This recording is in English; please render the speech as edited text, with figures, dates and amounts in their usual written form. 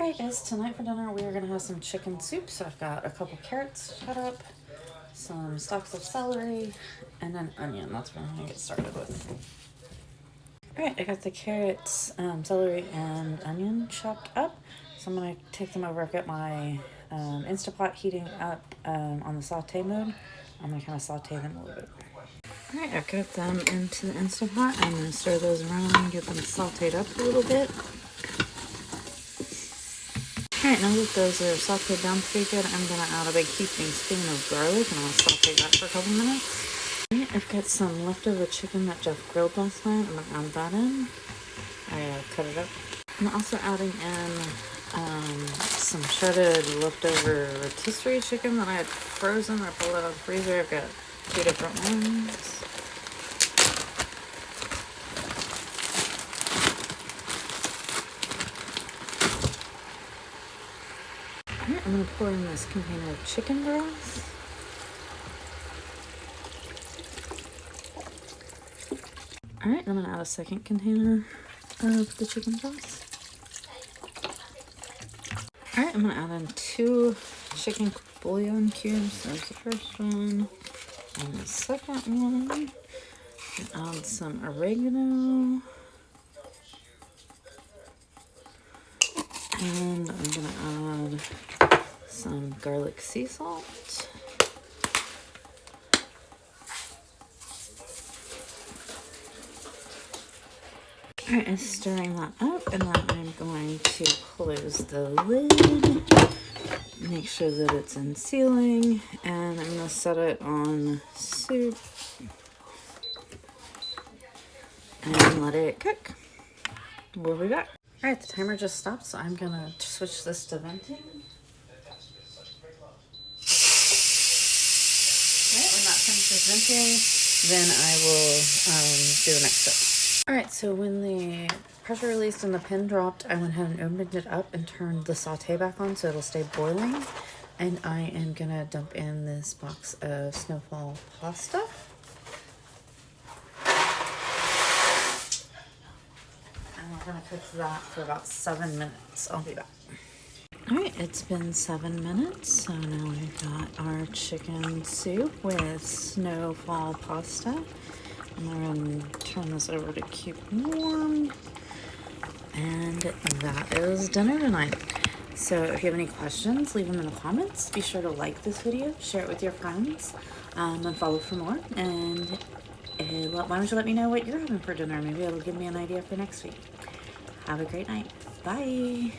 Alright guys, tonight for dinner we are going to have some chicken soup. So I've got a couple carrots cut up, some stalks of celery, and an onion. That's what I'm going to get started with. Alright, I got the carrots, celery, and onion chopped up. So I'm going to take them over. I've got my Instapot heating up on the saute mode. I'm going to kind of saute them a little bit. Alright, I've got them into the Instapot. I'm going to stir those around and get them sauteed up a little bit. Alright, now that those are sauteed down pretty good, I'm going to add a big heaping spoon of garlic and I'm going to saute that for a couple minutes. Alright, I've got some leftover chicken that Jeff grilled last night. I'm going to add that in. I cut it up. I'm also adding in some shredded leftover rotisserie chicken that I had frozen. I pulled it out of the freezer. I've got 2 different ones. Alright, I'm going to pour in this container of chicken broth. Alright, I'm going to add a second container of the chicken broth. Alright, I'm going to add in 2 chicken bouillon cubes. There's the first one. And the second one. Add some oregano. And I'm going to add some garlic sea salt. Alright, I'm stirring that up, and then I'm going to close the lid. Make sure that it's in sealing, and I'm going to set it on soup and let it cook. We'll be back. Alright, the timer just stopped, so I'm going to switch this to venting. Alright, when that finishes venting, then I will do the next step. Alright, so when the pressure released and the pin dropped, I went ahead and opened it up and turned the saute back on so it'll stay boiling. And I am going to dump in this box of snowfall pasta. We're going to cook that for about 7 minutes. I'll be back. Alright, it's been 7 minutes, so now we've got our chicken soup with snowfall pasta. I'm going to turn this over to keep warm. And that is dinner tonight. So if you have any questions, leave them in the comments. Be sure to like this video, share it with your friends, and follow for more. And why don't you let me know what you're having for dinner? Maybe it'll give me an idea for next week. Have a great night. Bye.